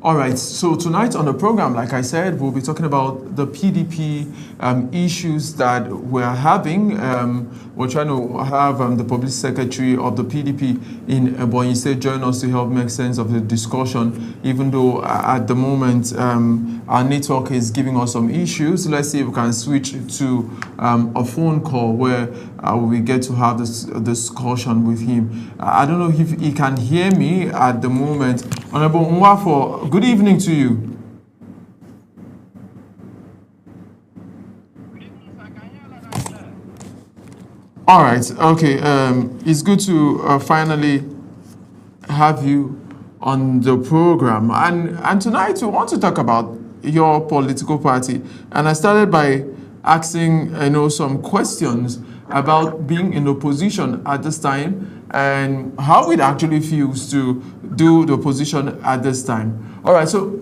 All right, so tonight on the program, like I said, we'll be talking about the PDP issues that we're having. We're trying to have the public secretary of the PDP in Ebonyi State join us to help make sense of the discussion, even though at the moment our network is giving us some issues. Let's see if we can switch to a phone call where we get to have this discussion with him. I don't know if he can hear me at the moment. Honorable Nwafo, good evening to you. All right, okay. It's good to finally have you on the program. And tonight we want to talk about your political party. And I started by asking, some questions about being in opposition at this time and how it actually feels to do the opposition at this time. All right, so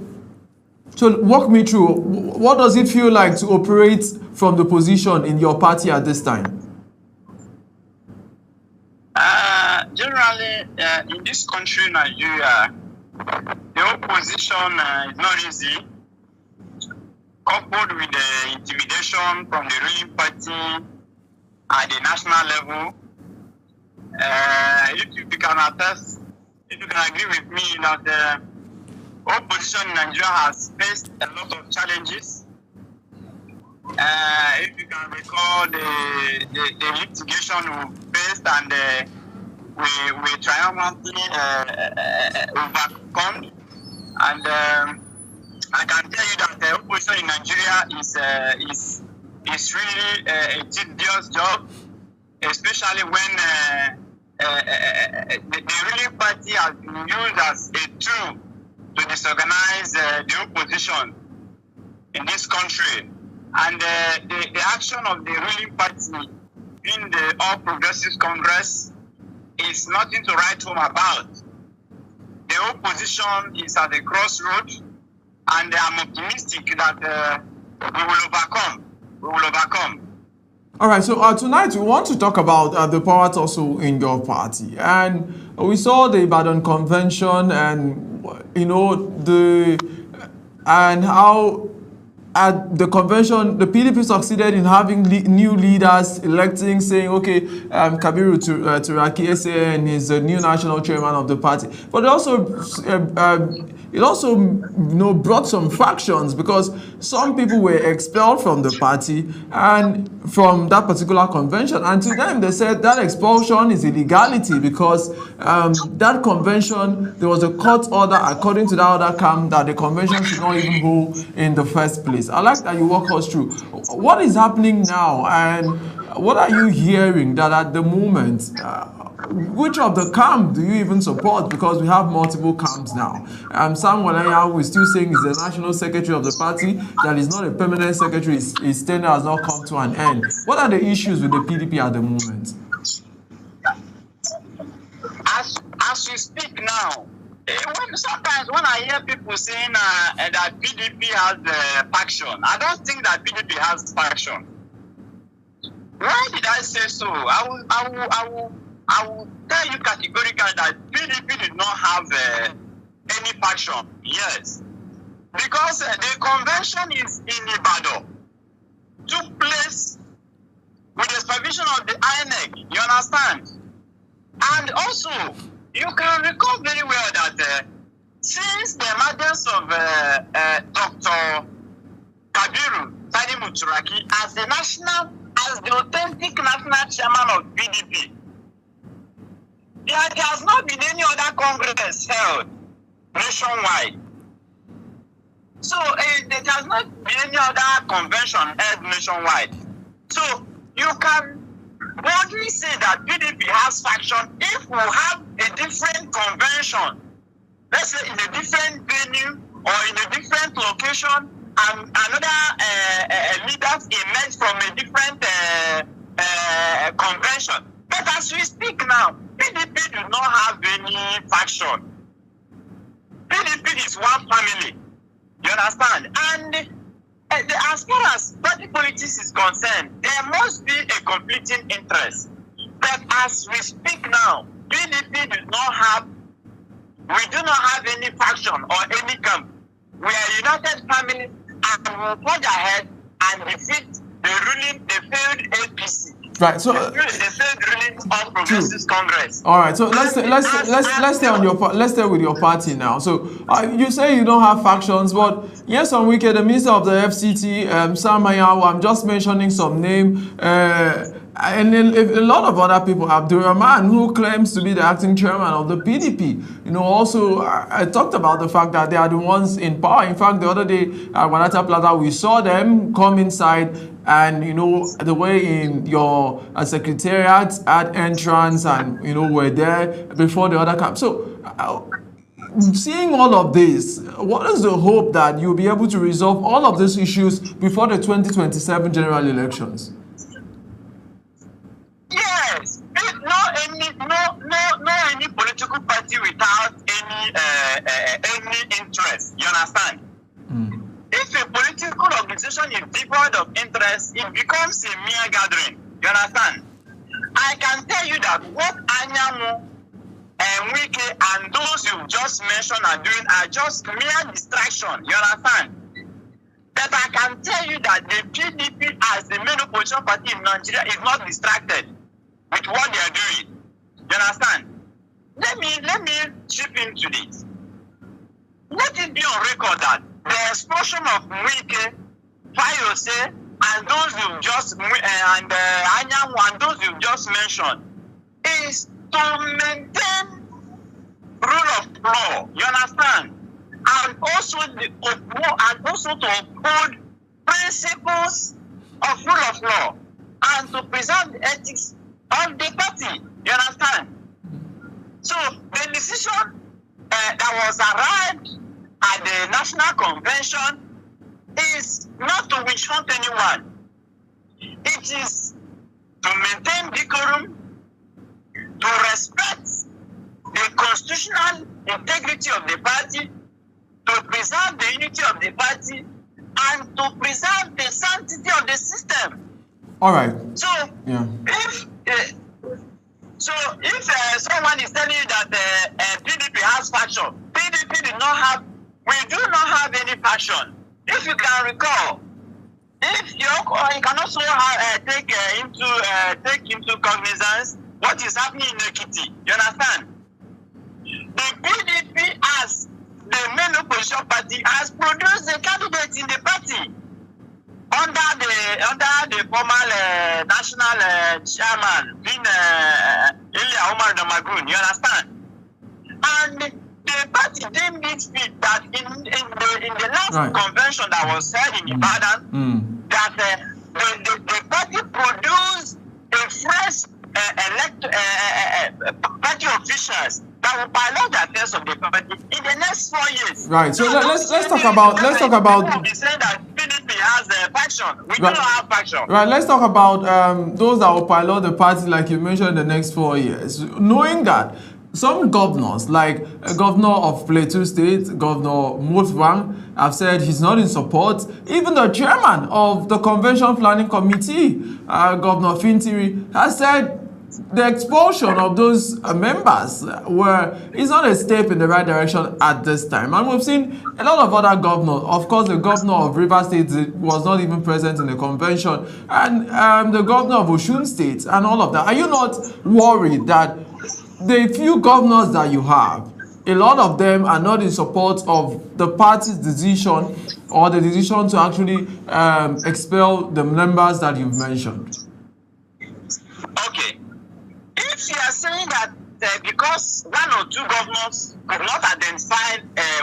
walk me through, what does it feel like to operate from the position in your party at this time? Generally, in this country, Nigeria, the opposition is not easy, coupled with the intimidation from the ruling party at the national level. If you can attest, if you can agree with me that the opposition in Nigeria has faced a lot of challenges. If you can recall the litigation we faced and we triumphantly overcome. And I can tell you that the opposition in Nigeria is really a tedious job, especially when the ruling party has been used as a tool to disorganize the opposition in this country. And the action of the ruling party in the All Progressives Congress is nothing to write home about. The opposition is at a crossroads, and I'm optimistic that we will overcome. We will overcome. All right, so tonight we want to talk about the power tussle in your party. And we saw the Ibadan convention and, how at the convention, the PDP succeeded in having new leaders, electing, saying, okay, Kabiru Turaki SAN is the new national chairman of the party. But it also brought some fractions because some people were expelled from the party and from that particular convention. And to them, they said that expulsion is illegality because that convention, there was a court order according to that other camp that the convention should not even hold in the first place. I'd like that you walk us through what is happening now and what are you hearing that at the moment, which of the camp do you even support? Because we have multiple camps now. Sam Walaya, who is still saying he's the national secretary of the party, that is not a permanent secretary, his tenure has not come to an end. What are the issues with the PDP at the moment? As we speak now, sometimes when I hear people saying that PDP has faction, I don't think that PDP has faction. Why did I say so? I will tell you categorically that PDP did not have any faction. Yes. Because the convention is in Ibadan. Took place with the supervision of the INEC. You understand? And also, you can recall very well that since the emergence of Dr. Kabiru Turaki as the authentic national chairman of PDP, there has not been any other congress held nationwide. So there has not been any other convention held nationwide. So you can boldly say that PDP has faction if we have a different convention, let's say in a different venue or in a different location, and another leaders emerge from a different convention. But as we speak now, PDP do not have any faction. PDP is one family. You understand? And as far as party politics is concerned, there must be a conflicting interest. But as we speak now, PDP does not have We do not have any faction or any camp. We are a united family and we will forge ahead and defeat the failed APC. Right. So the failed ruling of Progressive Congress. All right. So let's stay on your let's stay with your party now. So you say you don't have factions, but yes, on weekend the minister of the FCT, Sam Mayawa, I'm just mentioning some name. And a lot of other people, Abdurrahman, who claims to be the acting chairman of the PDP, also I talked about the fact that they are the ones in power. In fact, the other day at Wanata Plaza, we saw them come inside and, the way in your secretariat at entrance and, were there before the other camp. So, seeing all of this, what is the hope that you'll be able to resolve all of these issues before the 2027 general elections? Yes, no any political party without any interest. You understand? If a political organization is devoid of interest, it becomes a mere gathering. You understand? I can tell you that what Anyamu and Wike and those you just mentioned are doing are just mere distraction. You understand? But I can tell you that the PDP as the main opposition party in Nigeria is not distracted with what they are doing. You understand? Let me chip into this. Let it be on record that the explosion of Wike, Fayose, and those you just Anyanwu and those you just mentioned is to maintain rule of law. You understand? And also to uphold principles of rule of law and to preserve the ethics of the party. You understand? So the decision that was arrived at the National Convention is not to witch hunt anyone. It is to maintain decorum, to respect the constitutional integrity of the party, to preserve the unity of the party, and to preserve the sanctity of the system. All right. So, if someone is telling you that PDP has faction, PDP we do not have any faction. If you can recall, you can also take into cognizance what is happening in Ekiti. You understand? The PDP as the main opposition party has produced a candidate in the party under the former national chairman, being Ilya Omar Damagun. You understand? And the party deemed it fit that in the last convention that was held in Ibadan, that the party produced a fresh party officials that will pilot the affairs of the party in the next 4 years. Right. So let's talk about. People will be saying that PDP has a faction. We do not have faction. Right. Let's talk about those that will pilot the party, like you mentioned, in the next 4 years. Knowing that some governors, like Governor of Plateau State, Governor Mutfwang, have said he's not in support. Even the chairman of the Convention Planning Committee, Governor Fintiri, has said the expulsion of those members is not a step in the right direction at this time. And we've seen a lot of other governors. Of course, the governor of Rivers State was not even present in the convention. And the governor of Osun State and all of that. Are you not worried that the few governors that you have, a lot of them are not in support of the party's decision or the decision to actually expel the members that you've mentioned? Okay. If you are saying that because one or two governors could not identify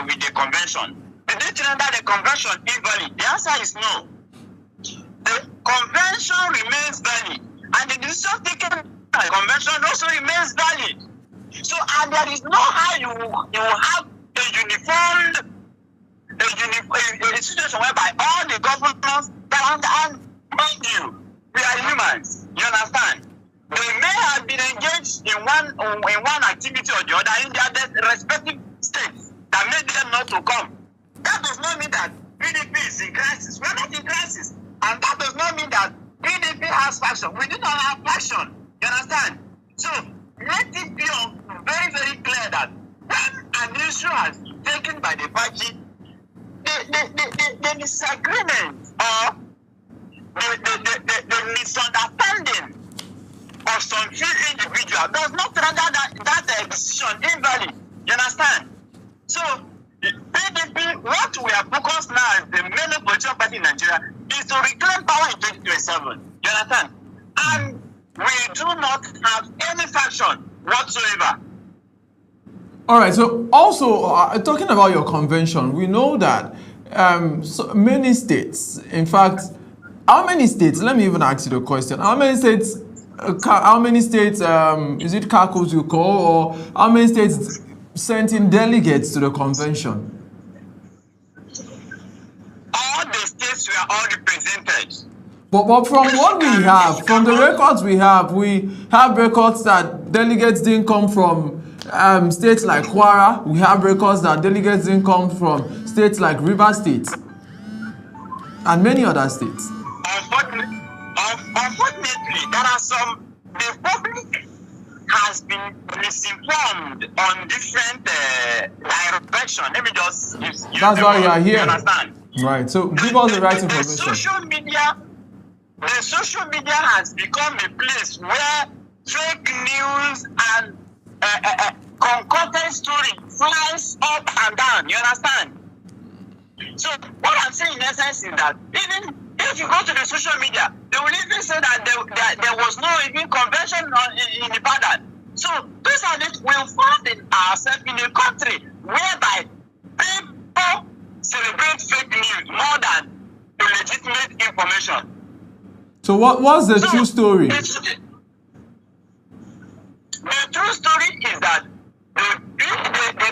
with the convention, did they render the convention invalid? The answer is no. The convention remains valid, and the decision taken by the convention also remains valid. So, and there is no how you will have a uniform situation whereby all the governors and mind you, we are humans. You understand? They may have been engaged in one activity or the other in their respective states that made them not to come. That does not mean that PDP is in crisis. We are not in crisis. And that does not mean that PDP has faction. We do not have faction. You understand? So let it be very, very clear that when an issue has been taken by the party, the disagreement or the misunderstanding of some few individuals does not render that decision invalid. You understand? So, PDP, what we are focused now as the main political party in Nigeria is to reclaim power in 2027. You understand? And we do not have any faction whatsoever. All right. So also talking about your convention, we know that so many states, in fact, how many states? Let me even ask you the question: how many states? Is it caucus you call, or how many states sent in delegates to the convention? All the states were all represented. But from what we have, from the records we have records that delegates didn't come from states like Kwara. We have records that delegates didn't come from states like River State and many other states. Unfortunately, there are some, the public has been misinformed on different direction. Let me just use that's why you are here. You understand? Right. So give us the right information. The social media has become a place where fake news and concocted story flies up and down. You understand? So what I'm saying in essence is that even if you go to the social media, they will even say that there was no even convention in Ibadan. So these are this we find ourselves in a country whereby people celebrate fake news more than the legitimate information. So what's the true story? The true story is that the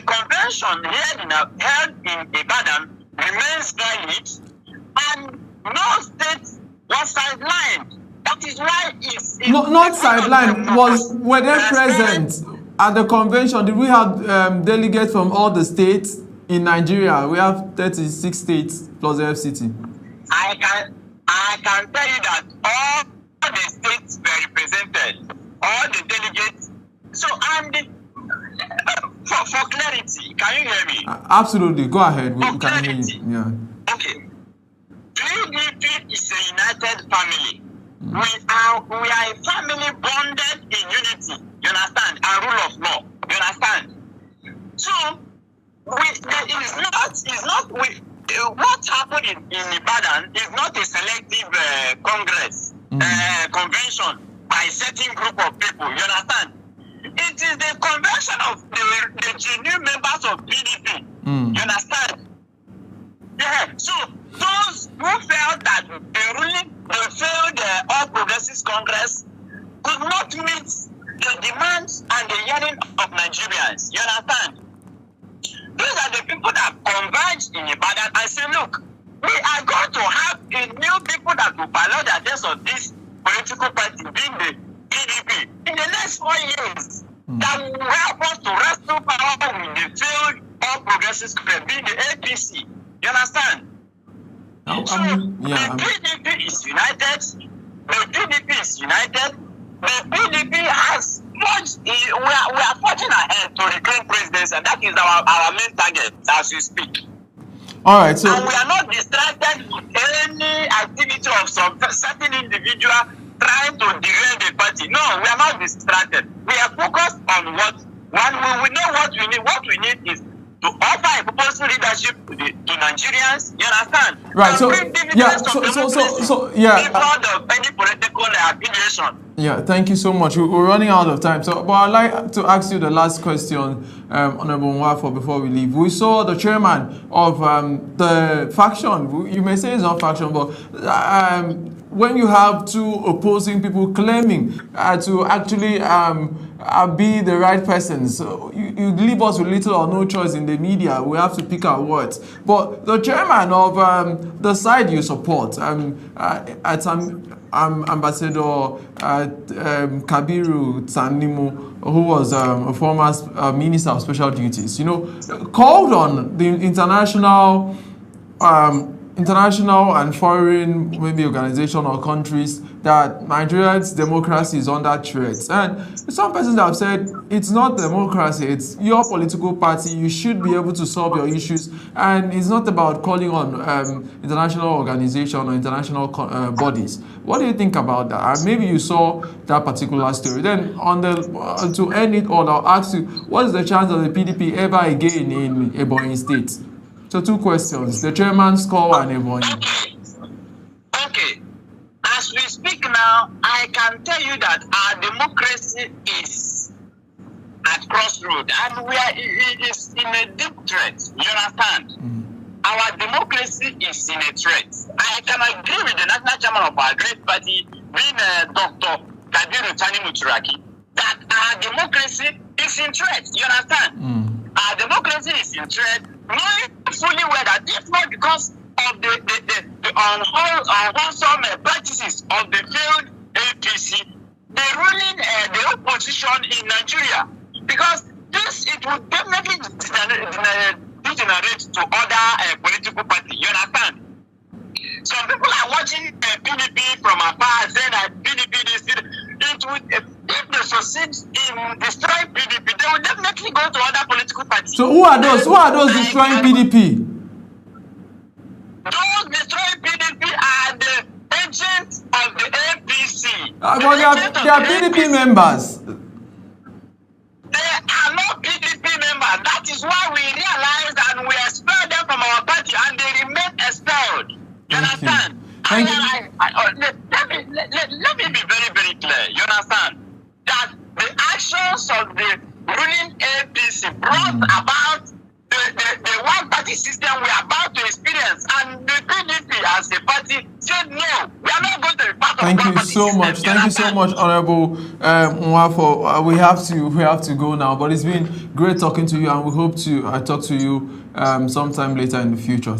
convention held in Ibadan remains valid, and no state was sidelined. That is why it's not sidelined. Were they present at the convention? Did we have delegates from all the states in Nigeria? We have 36 states plus the FCT. I can tell you that all the states were represented, all the delegates. So for clarity, can you hear me? Absolutely, go ahead. We can hear you. Yeah. Okay. PDP is a united family. We are a family bonded in unity. You understand? And rule of law. You understand? So what happened in Ibadan is not a selective congress, convention by a certain group of people. You understand? It is the convention of the genuine members of PDP. You understand? Yeah. So those who felt that the failed All Progressives Congress could not meet the demands and the yearning of Nigerians. You understand? These are the people that converge in Ibadan and say, look, we are going to have a new people that will follow the address of this political party, being the PDP, in the next 4 years, that will help us to wrestle power with the failed All Progressives Congress, being the APC. You understand? The PDP is united. The PDP is united. The PDP has forged. We are forging ahead to reclaim presidency, and that is our main target as we speak. All right. So, and we are not distracted with any activity of some certain individual trying to derail the party. No, we are not distracted. We are focused on when we know what we need. What we need is to offer a purposeful leadership to Nigerians. You understand? Right. So yeah. Not of any political affiliation. Yeah. Thank you so much. We're running out of time. So, but I'd like to ask you the last question, Honorable Nwafo, before we leave. We saw the chairman of the faction. You may say it's not faction, but when you have two opposing people claiming to actually be the right person, so you leave us with little or no choice in the media. We have to pick our words. But the chairman of the side you support, Ambassador Kabiru Tsanimo, who was a former Minister of Special Duties, called on the international international and foreign maybe organization or countries that Nigeria's democracy is under threat. And some persons have said it's not democracy, it's your political party. You should be able to solve your issues, and it's not about calling on international organization or international bodies. What do you think about that? And maybe you saw that particular story. Then on the to end it all, I'll ask you, what is the chance of the PDP ever again in Ebonyi State? So 2 questions. The chairman's call and Ebonyi. Okay. As we speak now, I can tell you that our democracy is at crossroads, and it is in a deep threat. You understand? Our democracy is in a threat. I can agree with the national chairman of our great party, being Dr. Kabiru Muturaki, that our democracy is in threat. You understand? Our democracy is in threat, knowing fully well that if not because of the unwholesome practices of the failed APC, the ruling the opposition in Nigeria, because it would definitely degenerate to other political parties. You understand? Some people are watching PDP from afar, saying that PDP is it would, if they succeed in destroying PDP, they will definitely go to other political parties. So who are those? Who are those destroying PDP? Those destroying PDP are the agents of the APC. But they are PDP members. They are not PDP members. That is why we realized and we expelled them from our party, and they remain expelled. You understand? Thank you. Let me be very, very clear. You understand? That the actions of the ruling APC brought about the one-party system we are about to experience, and the PDP as a party said no, we are not going to be part of Thank you one-party so system. much. Thank you so much, Honorable Nwafo. We have to go now, but it's been great talking to you, and we hope to talk to you sometime later in the future.